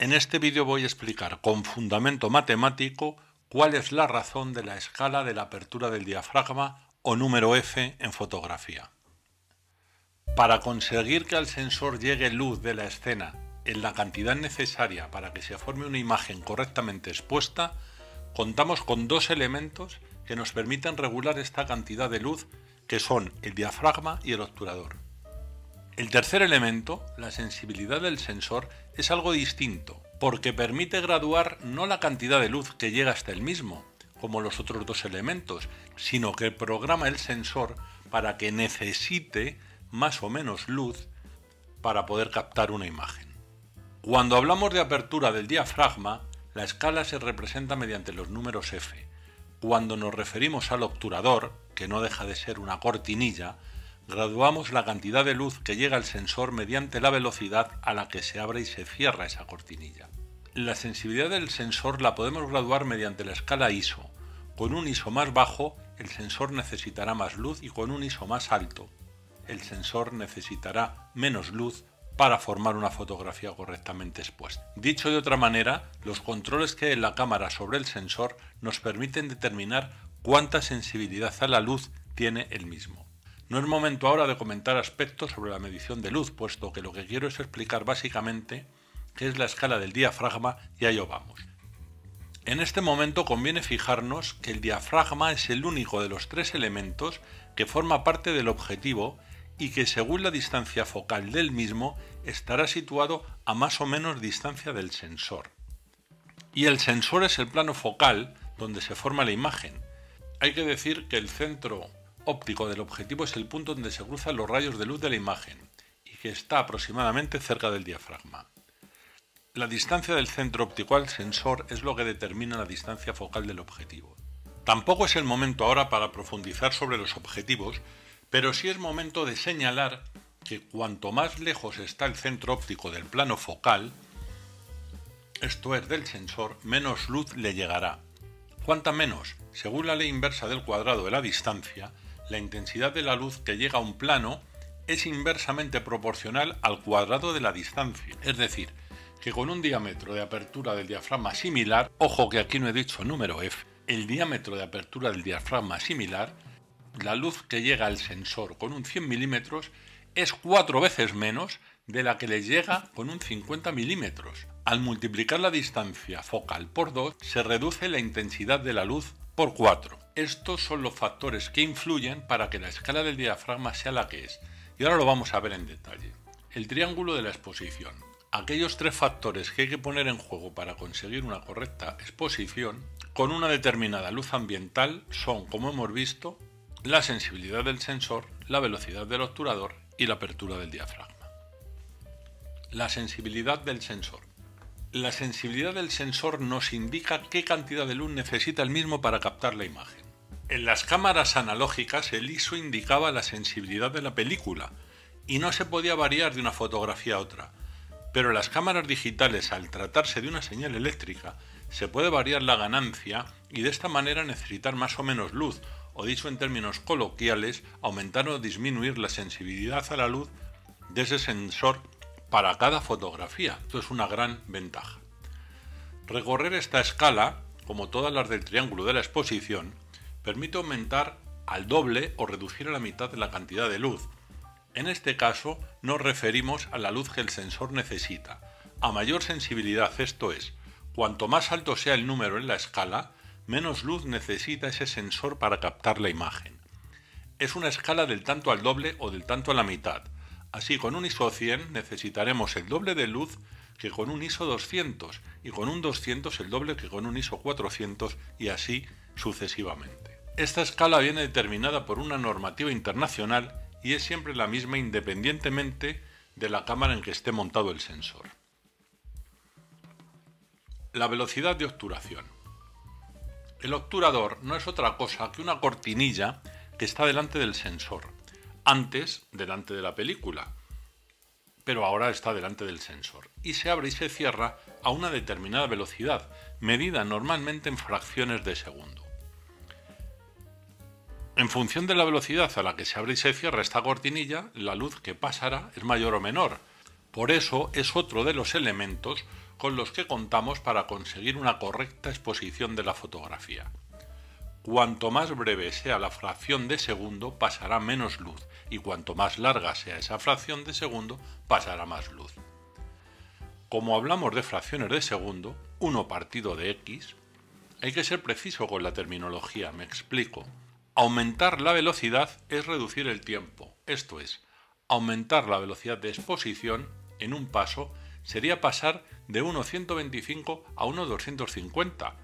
En este vídeo voy a explicar con fundamento matemático cuál es la razón de la escala de la apertura del diafragma o número F en fotografía. Para conseguir que al sensor llegue luz de la escena en la cantidad necesaria para que se forme una imagen correctamente expuesta, contamos con dos elementos que nos permiten regular esta cantidad de luz, que son el diafragma y el obturador. El tercer elemento, la sensibilidad del sensor, es algo distinto, porque permite graduar no la cantidad de luz que llega hasta el mismo, como los otros dos elementos, sino que programa el sensor para que necesite más o menos luz para poder captar una imagen. Cuando hablamos de apertura del diafragma, la escala se representa mediante los números F. Cuando nos referimos al obturador, que no deja de ser una cortinilla, graduamos la cantidad de luz que llega al sensor mediante la velocidad a la que se abre y se cierra esa cortinilla. La sensibilidad del sensor la podemos graduar mediante la escala ISO. Con un ISO más bajo, el sensor necesitará más luz, y con un ISO más alto, el sensor necesitará menos luz para formar una fotografía correctamente expuesta. Dicho de otra manera, los controles que hay en la cámara sobre el sensor nos permiten determinar cuánta sensibilidad a la luz tiene el mismo. No es momento ahora de comentar aspectos sobre la medición de luz, puesto que lo que quiero es explicar básicamente qué es la escala del diafragma, y a ello vamos. En este momento conviene fijarnos que el diafragma es el único de los tres elementos que forma parte del objetivo y que, según la distancia focal del mismo, estará situado a más o menos distancia del sensor. Y el sensor es el plano focal donde se forma la imagen. Hay que decir que el centro óptico del objetivo es el punto donde se cruzan los rayos de luz de la imagen y que está aproximadamente cerca del diafragma. La distancia del centro óptico al sensor es lo que determina la distancia focal del objetivo. Tampoco es el momento ahora para profundizar sobre los objetivos, pero sí es momento de señalar que cuanto más lejos está el centro óptico del plano focal, esto es del sensor, menos luz le llegará. ¿Cuánta menos? Según la ley inversa del cuadrado de la distancia, la intensidad de la luz que llega a un plano es inversamente proporcional al cuadrado de la distancia. Es decir, que con un diámetro de apertura del diafragma similar, ojo que aquí no he dicho número F, el diámetro de apertura del diafragma similar, la luz que llega al sensor con un 100 milímetros es 4 veces menos de la que le llega con un 50 milímetros. Al multiplicar la distancia focal por 2, se reduce la intensidad de la luz por 4. Estos son los factores que influyen para que la escala del diafragma sea la que es. Y ahora lo vamos a ver en detalle. El triángulo de la exposición. Aquellos tres factores que hay que poner en juego para conseguir una correcta exposición con una determinada luz ambiental son, como hemos visto, la sensibilidad del sensor, la velocidad del obturador y la apertura del diafragma. La sensibilidad del sensor. La sensibilidad del sensor nos indica qué cantidad de luz necesita el mismo para captar la imagen. En las cámaras analógicas el ISO indicaba la sensibilidad de la película y no se podía variar de una fotografía a otra, pero en las cámaras digitales, al tratarse de una señal eléctrica, se puede variar la ganancia y de esta manera necesitar más o menos luz, o dicho en términos coloquiales, aumentar o disminuir la sensibilidad a la luz de ese sensor para cada fotografía. Esto es una gran ventaja. Recorrer esta escala, como todas las del triángulo de la exposición, permite aumentar al doble o reducir a la mitad de la cantidad de luz. En este caso nos referimos a la luz que el sensor necesita. A mayor sensibilidad, esto es, cuanto más alto sea el número en la escala, menos luz necesita ese sensor para captar la imagen. Es una escala del tanto al doble o del tanto a la mitad. Así, con un ISO 100 necesitaremos el doble de luz que con un ISO 200 y con un 200 el doble que con un ISO 400 y así sucesivamente. Esta escala viene determinada por una normativa internacional y es siempre la misma independientemente de la cámara en que esté montado el sensor. La velocidad de obturación. El obturador no es otra cosa que una cortinilla que está delante del sensor, antes delante de la película, pero ahora está delante del sensor, y se abre y se cierra a una determinada velocidad, medida normalmente en fracciones de segundo. En función de la velocidad a la que se abre y se cierra esta cortinilla, la luz que pasará es mayor o menor. Por eso es otro de los elementos con los que contamos para conseguir una correcta exposición de la fotografía. Cuanto más breve sea la fracción de segundo, pasará menos luz, y cuanto más larga sea esa fracción de segundo, pasará más luz. Como hablamos de fracciones de segundo, 1 partido de x, hay que ser preciso con la terminología, me explico. Aumentar la velocidad es reducir el tiempo, esto es, aumentar la velocidad de exposición en un paso sería pasar de 1,125 a 1,250.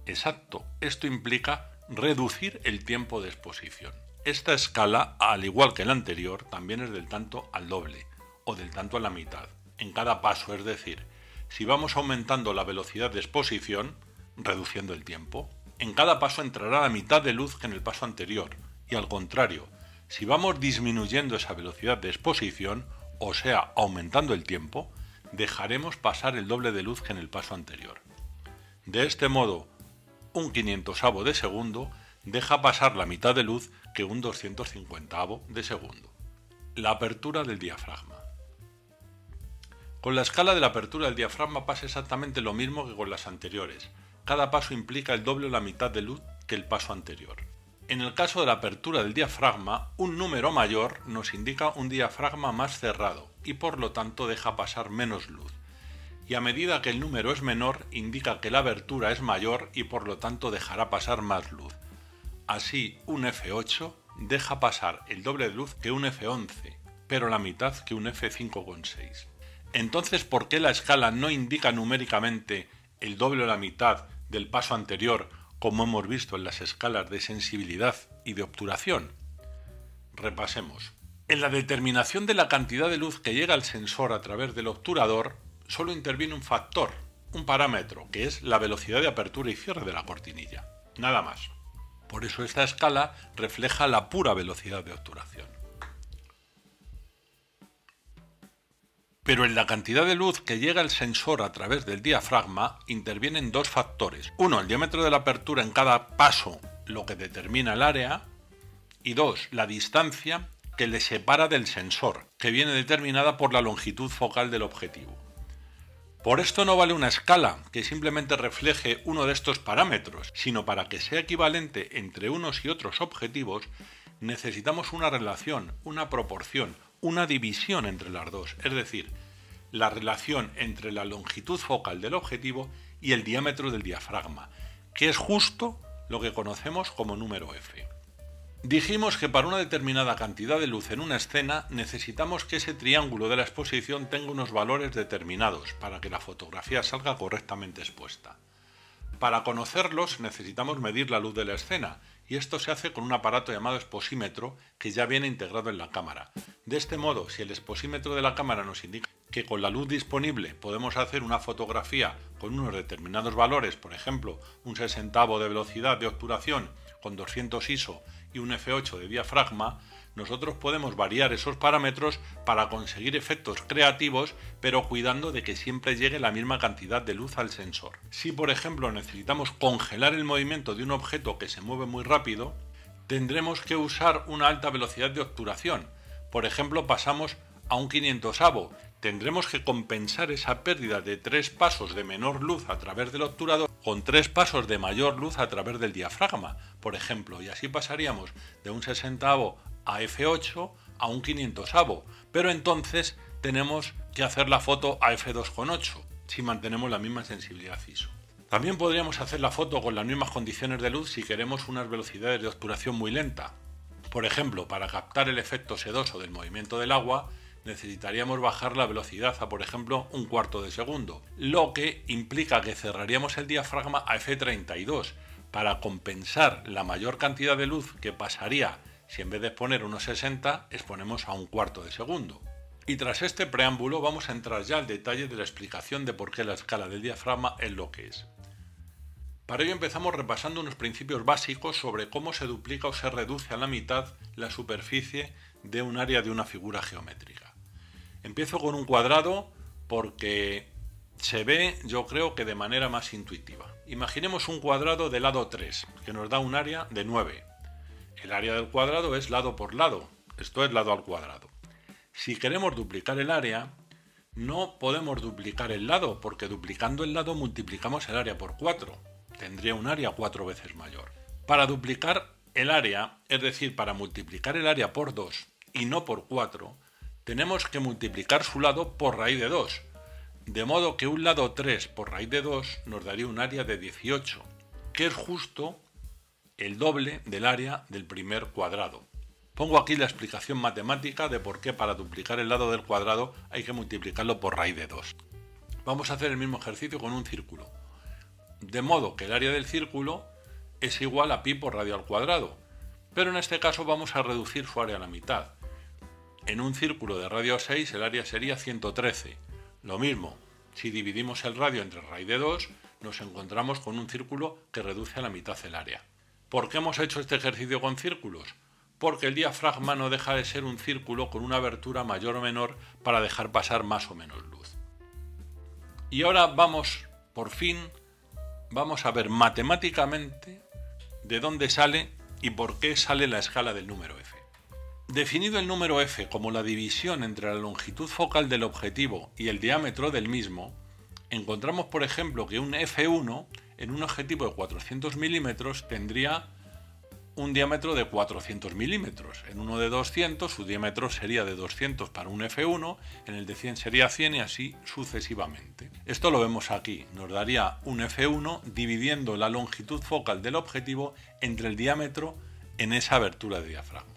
Exacto, esto implica reducir el tiempo de exposición. Esta escala, al igual que la anterior, también es del tanto al doble o del tanto a la mitad, en cada paso, es decir, si vamos aumentando la velocidad de exposición, reduciendo el tiempo, en cada paso entrará la mitad de luz que en el paso anterior, y al contrario, si vamos disminuyendo esa velocidad de exposición, o sea, aumentando el tiempo, dejaremos pasar el doble de luz que en el paso anterior. De este modo, un 500avo de segundo deja pasar la mitad de luz que un 250avo de segundo. La apertura del diafragma. Con la escala de la apertura del diafragma pasa exactamente lo mismo que con las anteriores. Cada paso implica el doble o la mitad de luz que el paso anterior. En el caso de la apertura del diafragma, un número mayor nos indica un diafragma más cerrado y por lo tanto deja pasar menos luz. Y a medida que el número es menor, indica que la abertura es mayor y por lo tanto dejará pasar más luz. Así, un f8 deja pasar el doble de luz que un f11, pero la mitad que un f5,6. Entonces, ¿por qué la escala no indica numéricamente el doble o la mitad del paso anterior, como hemos visto en las escalas de sensibilidad y de obturación? Repasemos. En la determinación de la cantidad de luz que llega al sensor a través del obturador, solo interviene un factor, un parámetro, que es la velocidad de apertura y cierre de la cortinilla. Nada más. Por eso esta escala refleja la pura velocidad de obturación. Pero en la cantidad de luz que llega al sensor a través del diafragma intervienen dos factores. Uno, el diámetro de la apertura en cada paso, lo que determina el área, y dos, la distancia que le separa del sensor, que viene determinada por la longitud focal del objetivo. Por esto no vale una escala que simplemente refleje uno de estos parámetros, sino para que sea equivalente entre unos y otros objetivos, necesitamos una relación, una proporción, una división entre las dos, es decir, la relación entre la longitud focal del objetivo y el diámetro del diafragma, que es justo lo que conocemos como número f. Dijimos que para una determinada cantidad de luz en una escena necesitamos que ese triángulo de la exposición tenga unos valores determinados para que la fotografía salga correctamente expuesta. Para conocerlos necesitamos medir la luz de la escena y esto se hace con un aparato llamado exposímetro que ya viene integrado en la cámara. De este modo, si el exposímetro de la cámara nos indica que con la luz disponible podemos hacer una fotografía con unos determinados valores, por ejemplo, un 60avo de velocidad de obturación con 200 ISO y un f8 de diafragma, nosotros podemos variar esos parámetros para conseguir efectos creativos, pero cuidando de que siempre llegue la misma cantidad de luz al sensor. Si, por ejemplo, necesitamos congelar el movimiento de un objeto que se mueve muy rápido, tendremos que usar una alta velocidad de obturación. Por ejemplo, pasamos a un 500avo. Tendremos que compensar esa pérdida de 3 pasos de menor luz a través del obturador con 3 pasos de mayor luz a través del diafragma, por ejemplo, y así pasaríamos de un 60avo a f8 a un 500avo, pero entonces tenemos que hacer la foto a f2,8 si mantenemos la misma sensibilidad ISO. También podríamos hacer la foto con las mismas condiciones de luz si queremos unas velocidades de obturación muy lenta. Por ejemplo, para captar el efecto sedoso del movimiento del agua, necesitaríamos bajar la velocidad a, por ejemplo, un cuarto de segundo, lo que implica que cerraríamos el diafragma a f32 para compensar la mayor cantidad de luz que pasaría si en vez de exponer unos 60 exponemos a un cuarto de segundo. Y tras este preámbulo vamos a entrar ya al detalle de la explicación de por qué la escala del diafragma es lo que es. Para ello empezamos repasando unos principios básicos sobre cómo se duplica o se reduce a la mitad la superficie de un área de una figura geométrica. Empiezo con un cuadrado porque se ve, yo creo que de manera más intuitiva. Imaginemos un cuadrado de lado 3, que nos da un área de 9. El área del cuadrado es lado por lado, esto es lado al cuadrado. Si queremos duplicar el área, no podemos duplicar el lado, porque duplicando el lado multiplicamos el área por 4. Tendría un área 4 veces mayor. Para duplicar el área, es decir, para multiplicar el área por 2 y no por 4, tenemos que multiplicar su lado por raíz de 2. De modo que un lado 3 por raíz de 2 nos daría un área de 18, que es justo el doble del área del primer cuadrado. Pongo aquí la explicación matemática de por qué para duplicar el lado del cuadrado hay que multiplicarlo por raíz de 2. Vamos a hacer el mismo ejercicio con un círculo. De modo que el área del círculo es igual a pi por radio al cuadrado, pero en este caso vamos a reducir su área a la mitad. En un círculo de radio 6 el área sería 113. Lo mismo, si dividimos el radio entre raíz de 2, nos encontramos con un círculo que reduce a la mitad el área. ¿Por qué hemos hecho este ejercicio con círculos? Porque el diafragma no deja de ser un círculo con una abertura mayor o menor para dejar pasar más o menos luz. Y ahora vamos, por fin, vamos a ver matemáticamente de dónde sale y por qué sale la escala del número f. Definido el número f como la división entre la longitud focal del objetivo y el diámetro del mismo, encontramos por ejemplo que un f1 en un objetivo de 400 milímetros tendría un diámetro de 400 milímetros. En uno de 200 su diámetro sería de 200 para un f1, en el de 100 sería 100 y así sucesivamente. Esto lo vemos aquí, nos daría un f1 dividiendo la longitud focal del objetivo entre el diámetro en esa abertura de diafragma.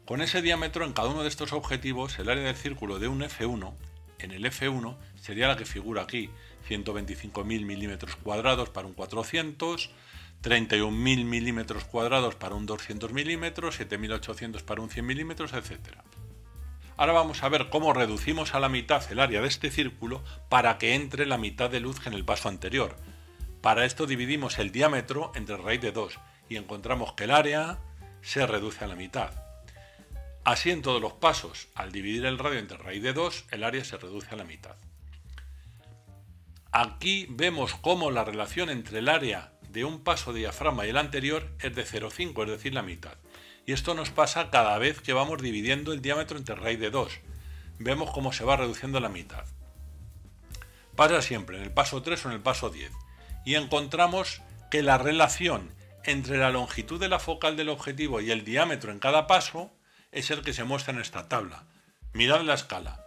Con ese diámetro en cada uno de estos objetivos, el área del círculo de un f1, en el f1, sería la que figura aquí, 125.000 milímetros cuadrados para un 400, 31.000 milímetros cuadrados para un 200 milímetros, 7.800 para un 100 milímetros, etc. Ahora vamos a ver cómo reducimos a la mitad el área de este círculo para que entre la mitad de luz que en el paso anterior. Para esto dividimos el diámetro entre raíz de 2 y encontramos que el área se reduce a la mitad. Así en todos los pasos, al dividir el radio entre raíz de 2, el área se reduce a la mitad. Aquí vemos cómo la relación entre el área de un paso de diafragma y el anterior es de 0,5, es decir, la mitad. Y esto nos pasa cada vez que vamos dividiendo el diámetro entre raíz de 2. Vemos cómo se va reduciendo la mitad. Pasa siempre en el paso 3 o en el paso 10. Y encontramos que la relación entre la longitud de la focal del objetivo y el diámetro en cada paso es el que se muestra en esta tabla. Mirad la escala.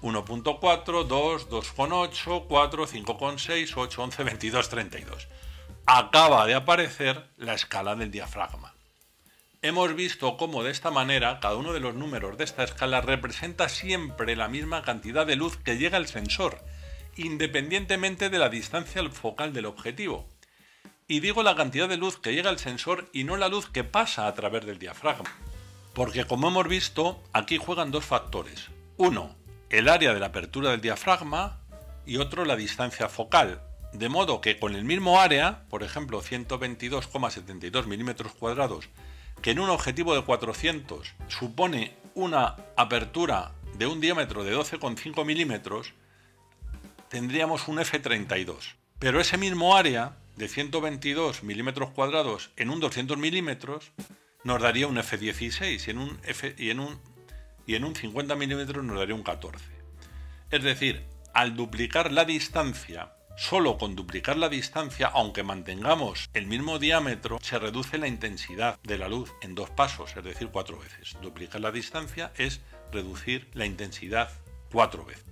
1.4, 2, 2.8, 4, 5.6, 8, 11, 22, 32. Acaba de aparecer la escala del diafragma. Hemos visto cómo de esta manera cada uno de los números de esta escala representa siempre la misma cantidad de luz que llega al sensor, independientemente de la distancia focal del objetivo. Y digo la cantidad de luz que llega al sensor y no la luz que pasa a través del diafragma. Porque como hemos visto, aquí juegan dos factores. Uno, el área de la apertura del diafragma y otro, la distancia focal. De modo que con el mismo área, por ejemplo 122,72 milímetros cuadrados, que en un objetivo de 400 supone una apertura de un diámetro de 12,5 milímetros, tendríamos un F32. Pero ese mismo área de 122 milímetros cuadrados en un 200 milímetros nos daría un F16 y en un 50 milímetros nos daría un 14. Es decir, al duplicar la distancia, solo con duplicar la distancia, aunque mantengamos el mismo diámetro, se reduce la intensidad de la luz en dos pasos, es decir, 4 veces. Duplicar la distancia es reducir la intensidad 4 veces.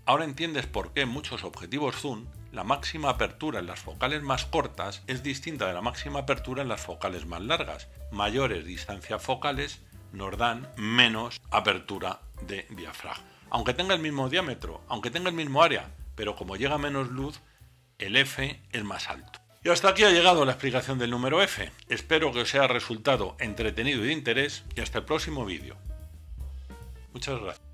Ahora entiendes por qué en muchos objetivos zoom la máxima apertura en las focales más cortas es distinta de la máxima apertura en las focales más largas. Mayores distancias focales nos dan menos apertura de diafragma. Aunque tenga el mismo diámetro, aunque tenga el mismo área, pero como llega menos luz, el F es más alto. Y hasta aquí ha llegado la explicación del número F. Espero que os haya resultado entretenido y de interés y hasta el próximo vídeo. Muchas gracias.